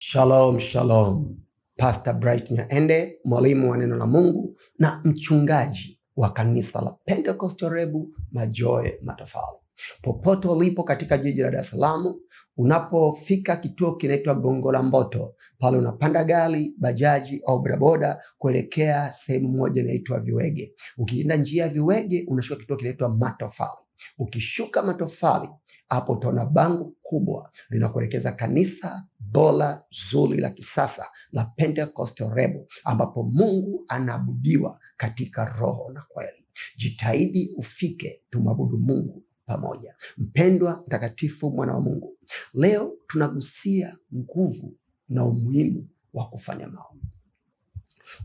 Shalom, shalom. Pastor Bright Nyaende, mwalimu wa neno la Mungu na mchungaji wa kanisa la Pentecostal Rebu Majoe Matofali. Popote ulipo katika jiji la Dar es Salaam, unapofika kituo kinaitwa Gongo la Mboto, pale unapanda gari, bajaji au bodaboda kuelekea sehemu moja inaitwa Viwege. Ukienda njia ya Viwege, unashuka kituo kinaitwa Matofali. Ukishuka Matofali, hapo utaona bango kubwa linakuelekeza kanisa bora zuri la kisasa la Pentecostal Rebu, ambapo Mungu anaabudiwa katika roho na kweli. Jitahidi ufike, tumwabudu Mungu pamoja. Mpendwa mtakatifu mwana wa Mungu, leo tunagusia nguvu na umuhimu wa kufanya maombi.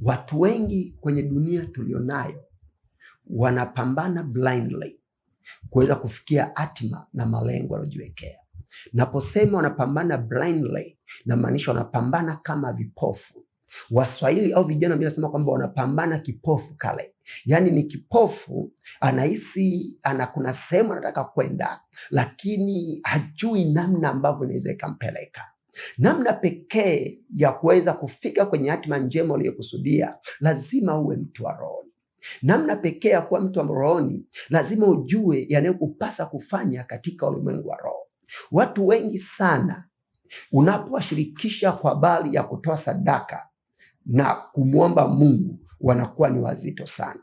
Watu wengi kwenye dunia tulionayo wanapambana blindly kuweza kufikia hatima na malengo waliojiwekea. Naposema wanapambana blindly, na maanisha wanapambana kama vipofu. Waswahili au vijana wanasema kwamba wanapambana kipofu kale. Yaani ni kipofu, anahisi kuna sehemu anataka kwenda, lakini hajui namna ambavyo inaweza ikampeleka. Namna pekee ya kuweza kufika kwenye hatima njema uliyokusudia, lazima uwe mtu wa roho. Namna pekee ya kuwa mtu wa rohoni, lazima ujue yanayokupasa kufanya katika ulimwengu wa roho. Watu wengi sana unapowashirikisha kwa habari ya kutoa sadaka na kumwomba Mungu, wanakuwa ni wazito sana.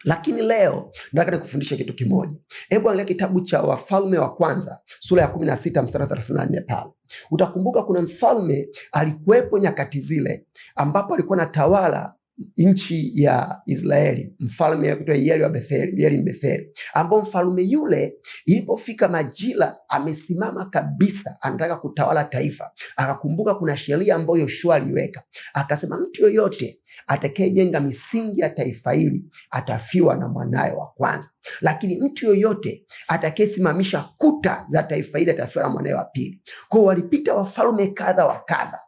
Lakini leo nataka nikufundishe kitu kimoja. Hebu angalia kitabu cha Wafalme wa Kwanza sura ya 16 mstari 34 pale. Utakumbuka kuna mfalme alikuwepo nyakati zile ambapo alikuwa anatawala nchi ya Israeli, mfalme anaitwa Yeli wa Betheli, Yeli Mbetheli, ambao mfalme yule ilipofika majira amesimama kabisa anataka kutawala taifa. Akakumbuka kuna sheria ambayo Yoshua aliweka, akasema mtu yoyote atakayejenga misingi ya taifa hili atafiwa na mwanae wa kwanza, lakini mtu yoyote atakayesimamisha kuta za taifa hili atafiwa na mwanae wa pili. Kwa walipita wafalme kadha wa kadha,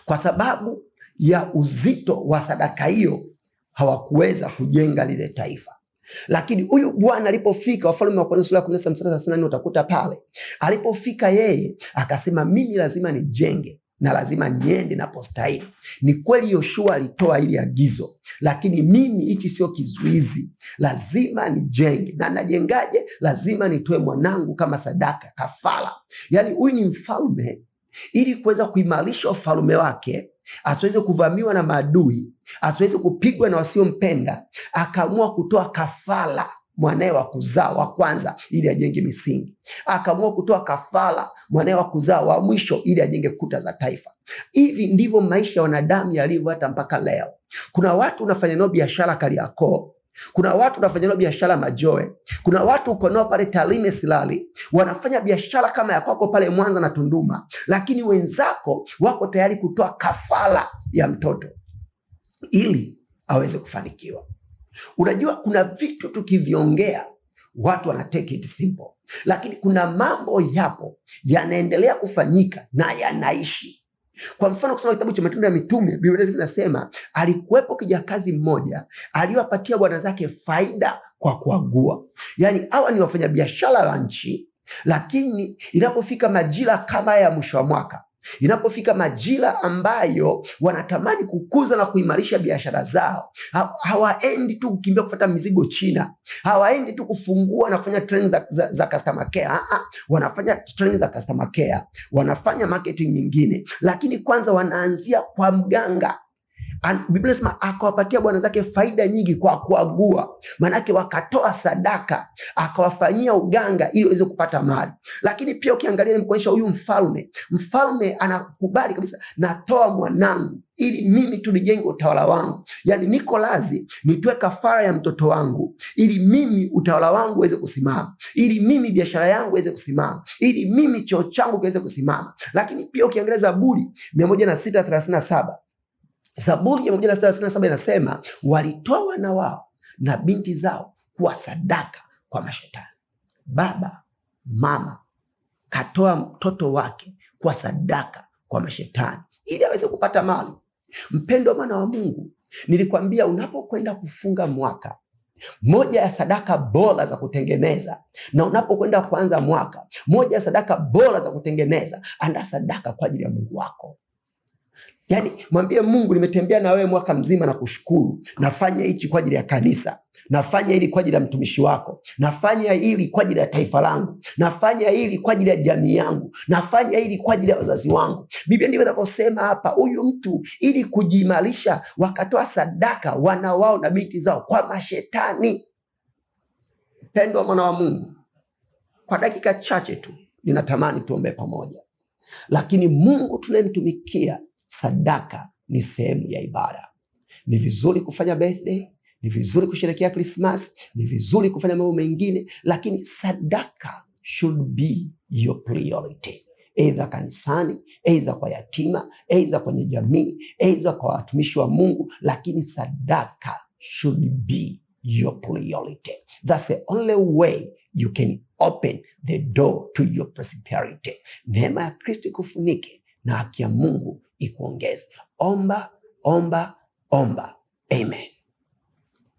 kwa sababu ya uzito wa sadaka hiyo hawakuweza kujenga lile taifa. Lakini huyu bwana alipofika, Wafalme wa Kwanza sura ya 16 mstari 34 utakuta pale, alipofika yeye akasema mimi lazima nijenge na lazima niende napostahili. Ni kweli Yoshua alitoa ili agizo, lakini mimi hichi sio kizuizi, lazima nijenge. Na najengaje? Lazima nitoe mwanangu kama sadaka, kafara. Yaani huyu ni mfalme, ili kuweza kuimarisha ufalme wake, asiweze kuvamiwa na maadui, asiweze kupigwa na wasiompenda, akaamua kutoa kafara mwanae wa kuzaa wa kwanza ili ajenge misingi. Akaamua kutoa kafara mwanae wa kuzaa wa mwisho ili ajenge kuta za taifa. Hivi ndivyo maisha ya wanadamu yalivyo hata mpaka leo. Kuna watu unafanya nao biashara Kariakoo, kuna watu unafanya nao biashara Majoe, kuna watu uko nao pale Tarime Silali, wanafanya biashara kama ya kwako pale Mwanza na Tunduma, lakini wenzako wako tayari kutoa kafara ya mtoto ili aweze kufanikiwa. Unajua kuna vitu tukiviongea watu wana take it simple, lakini kuna mambo yapo yanaendelea kufanyika na yanaishi. Kwa mfano kusoma kitabu cha Matendo ya Mitume, Biblia inasema alikuwepo kijakazi mmoja aliyowapatia bwana zake faida kwa kuagua. Yaani hawa ni wafanyabiashara wa nchi, lakini inapofika majira kama ya mwisho wa mwaka, inapofika majira ambayo wanatamani kukuza na kuimarisha biashara zao, hawaendi tu kukimbia kufuata mizigo China, hawaendi tu kufungua na kufanya training za customer care. Wanafanya training za customer care, wanafanya marketing nyingine, lakini kwanza wanaanzia kwa mganga. Biblia inasema akawapatia bwana zake faida nyingi kwa kuagua. Manake wakatoa sadaka, akawafanyia uganga ili waweze kupata mali. Lakini pia ukiangalia ni kuonyesha huyu mfalme anakubali kabisa, natoa mwanangu ili mimi tulijenge utawala wangu. Yaani niko lazi nitoe kafara ya mtoto wangu ili mimi utawala wangu uweze kusimama, ili mimi biashara yangu iweze kusimama, ili mimi cheo changu kiweze kusimama. Lakini pia ukiangalia Zaburi 106:37, Zaburi ya 137 inasema walitoa wana wao na binti zao kuwa sadaka kwa mashetani. Baba, mama katoa mtoto wake kuwa sadaka kwa mashetani ili aweze kupata mali. Mpendo mwana wa Mungu, nilikwambia unapokwenda kufunga mwaka, Moja ya sadaka bora za kutengeneza, na unapokwenda kuanza mwaka, moja ya sadaka bora za kutengeneza, andaa sadaka kwa ajili ya Mungu wako. Yaani mwambie Mungu, nimetembea na wewe mwaka mzima na kushukuru. Nafanya hichi kwa ajili ya kanisa. Nafanya hili kwa ajili ya mtumishi wako. Nafanya hili kwa ajili ya taifa langu. Nafanya hili kwa ajili ya jamii yangu. Nafanya hili kwa ajili ya wazazi wangu. Biblia ndivyo inavyosema hapa. Huyu mtu ili kujiimarisha wakatoa sadaka wana wao na binti zao kwa mashetani. Mpendwa mwana wa Mungu, kwa dakika chache tu ninatamani tuombe pamoja. Lakini Mungu tunayemtumikia, sadaka ni sehemu ya ibada. Ni vizuri kufanya birthday, ni vizuri kusherehekea Christmas, ni vizuri kufanya mambo mengine, lakini sadaka should be your priority. Aidha kanisani, aidha kwa yatima, aidha kwenye jamii, aidha kwa watumishi wa Mungu, lakini sadaka should be your priority. That's the only way you can open the door to your prosperity. Neema ya Kristo ikufunike na haki ya Mungu ikuongeze. Omba, omba, omba. Amen.